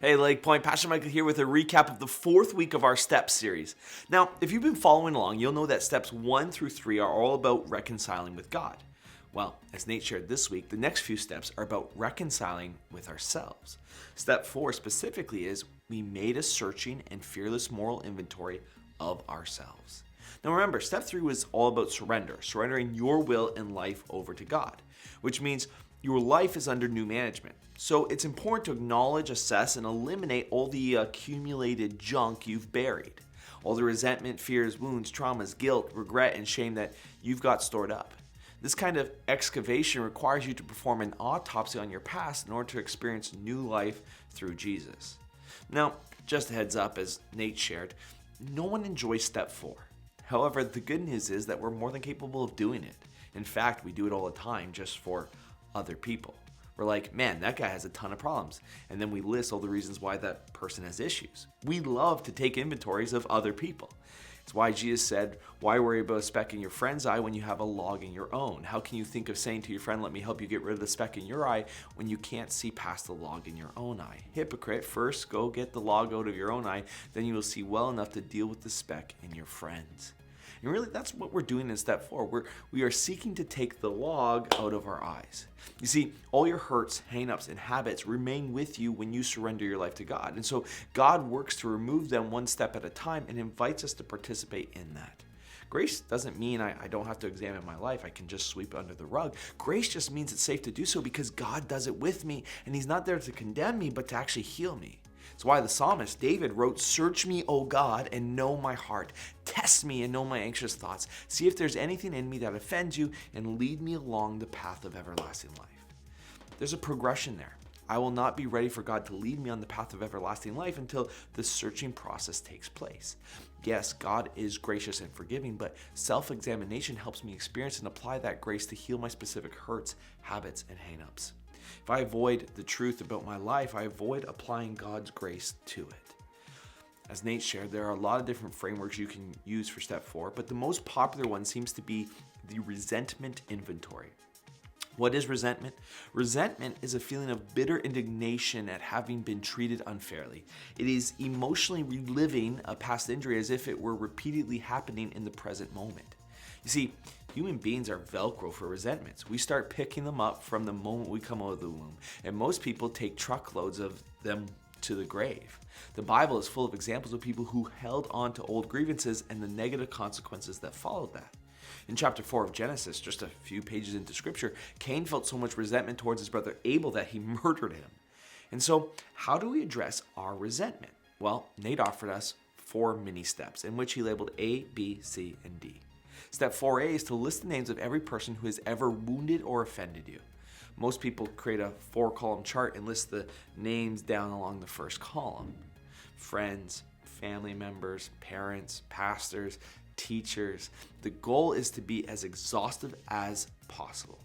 Hey, Lake Point, Pastor Michael here with a recap of the fourth week of our Steps series. Now, if you've been following along, you'll know that steps 1 through 3 are all about reconciling with God. Well, as Nate shared this week, the next few steps are about reconciling with ourselves. Step 4 specifically is we made a searching and fearless moral inventory of ourselves. Now remember, step 3 was all about surrendering your will and life over to God, which means your life is under new management. So it's important to acknowledge, assess, and eliminate all the accumulated junk you've buried. All the resentment, fears, wounds, traumas, guilt, regret, and shame that you've got stored up. This kind of excavation requires you to perform an autopsy on your past in order to experience new life through Jesus. Now, just a heads up, as Nate shared, no one enjoys step 4. However, the good news is that we're more than capable of doing it. In fact, we do it all the time just for other people. We're like, man, that guy has a ton of problems. And then we list all the reasons why that person has issues. We love to take inventories of other people. It's why Jesus said, why worry about a speck in your friend's eye when you have a log in your own? How can you think of saying to your friend, let me help you get rid of the speck in your eye when you can't see past the log in your own eye? Hypocrite, first go get the log out of your own eye, then you will see well enough to deal with the speck in your friend's. And really, that's what we're doing in step 4. We are seeking to take the log out of our eyes. You see, all your hurts, hang-ups, and habits remain with you when you surrender your life to God. And so God works to remove them one step at a time and invites us to participate in that. Grace doesn't mean I don't have to examine my life. I can just sweep it under the rug. Grace just means it's safe to do so because God does it with me, and He's not there to condemn me, but to actually heal me. It's why the psalmist David wrote, "Search me, O God, and know my heart. Test me and know my anxious thoughts. See if there's anything in me that offends you, and lead me along the path of everlasting life." There's a progression there. I will not be ready for God to lead me on the path of everlasting life until the searching process takes place. Yes, God is gracious and forgiving, but self-examination helps me experience and apply that grace to heal my specific hurts, habits, and hang-ups. If I avoid the truth about my life, I avoid applying God's grace to it. As Nate shared, there are a lot of different frameworks you can use for step 4, but the most popular one seems to be the resentment inventory. What is resentment? Resentment is a feeling of bitter indignation at having been treated unfairly. It is emotionally reliving a past injury as if it were repeatedly happening in the present moment. You see, human beings are Velcro for resentments. We start picking them up from the moment we come out of the womb, and most people take truckloads of them to the grave. The Bible is full of examples of people who held on to old grievances and the negative consequences that followed that. In chapter 4 of Genesis, just a few pages into scripture, Cain felt so much resentment towards his brother Abel that he murdered him. And so, how do we address our resentment? Well, Nate offered us 4 mini steps in which he labeled A, B, C, and D. Step 4A is to list the names of every person who has ever wounded or offended you. Most people create a 4-column chart and list the names down along the first column. Friends, family members, parents, pastors, teachers. The goal is to be as exhaustive as possible.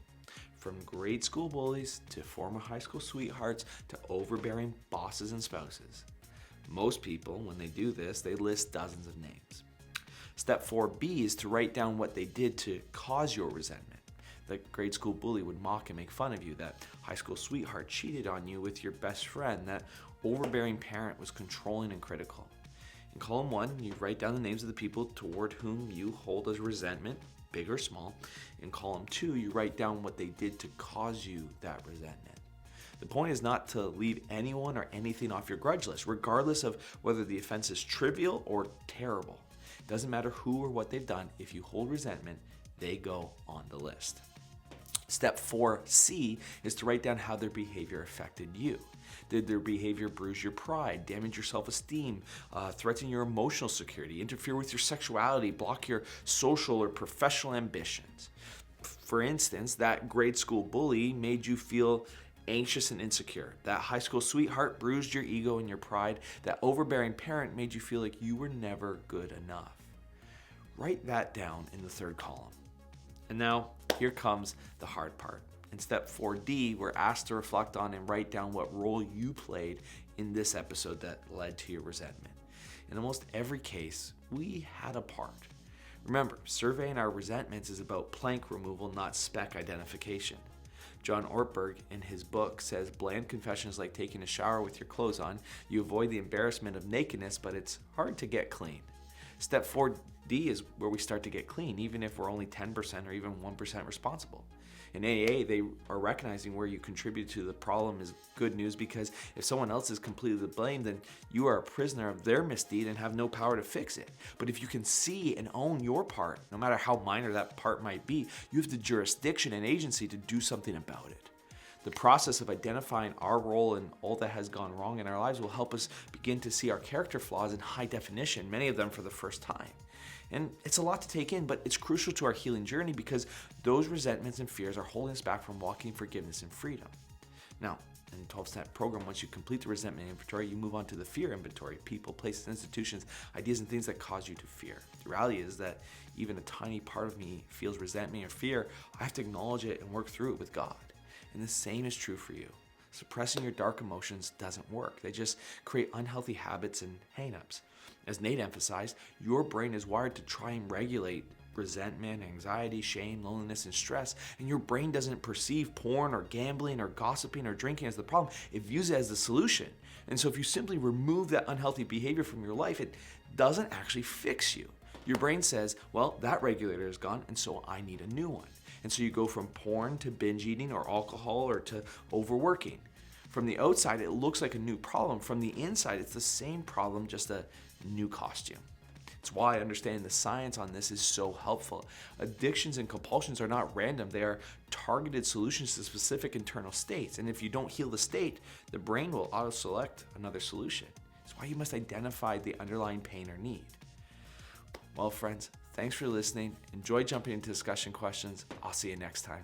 From grade school bullies to former high school sweethearts to overbearing bosses and spouses. Most people, when they do this, they list dozens of names. Step 4B is to write down what they did to cause your resentment. The grade school bully would mock and make fun of you. That high school sweetheart cheated on you with your best friend. That overbearing parent was controlling and critical. In column 1, you write down the names of the people toward whom you hold as resentment, big or small. In column 2, you write down what they did to cause you that resentment. The point is not to leave anyone or anything off your grudge list, regardless of whether the offense is trivial or terrible. It doesn't matter who or what they've done. If you hold resentment, they go on the list. Step 4C is to write down how their behavior affected you. Did their behavior bruise your pride, damage your self-esteem, threaten your emotional security, interfere with your sexuality, block your social or professional ambitions? For instance, that grade school bully made you feel anxious and insecure. That high school sweetheart bruised your ego and your pride. That overbearing parent made you feel like you were never good enough. Write that down in the 3rd column. And now, here comes the hard part. In step 4D, we're asked to reflect on and write down what role you played in this episode that led to your resentment. In almost every case, we had a part. Remember, surveying our resentments is about plank removal, not speck identification. John Ortberg, in his book, says bland confession is like taking a shower with your clothes on. You avoid the embarrassment of nakedness, but it's hard to get clean. Step 4D is where we start to get clean, even if we're only 10% or even 1% responsible. In AA, they are recognizing where you contribute to the problem is good news, because if someone else is completely to blame, then you are a prisoner of their misdeed and have no power to fix it. But if you can see and own your part, no matter how minor that part might be, you have the jurisdiction and agency to do something about it. The process of identifying our role and all that has gone wrong in our lives will help us begin to see our character flaws in high definition, many of them for the first time. And it's a lot to take in, but it's crucial to our healing journey, because those resentments and fears are holding us back from walking in forgiveness and freedom. Now, in the 12-step program, once you complete the resentment inventory, you move on to the fear inventory: people, places, institutions, ideas, and things that cause you to fear. The reality is that even a tiny part of me feels resentment or fear. I have to acknowledge it and work through it with God. And the same is true for you. Suppressing your dark emotions doesn't work. They just create unhealthy habits and hang-ups. As Nate emphasized, your brain is wired to try and regulate resentment, anxiety, shame, loneliness, and stress, and your brain doesn't perceive porn or gambling or gossiping or drinking as the problem. It views it as the solution. And so if you simply remove that unhealthy behavior from your life, it doesn't actually fix you. Your brain says, well, that regulator is gone, and so I need a new one. And so you go from porn to binge eating or alcohol or to overworking. From the outside, it looks like a new problem. From the inside, it's the same problem, just a new costume. It's why understanding the science on this is so helpful. Addictions and compulsions are not random. They are targeted solutions to specific internal states. And if you don't heal the state, the brain will auto-select another solution. It's why you must identify the underlying pain or need. Well, friends, thanks for listening. Enjoy jumping into discussion questions. I'll see you next time.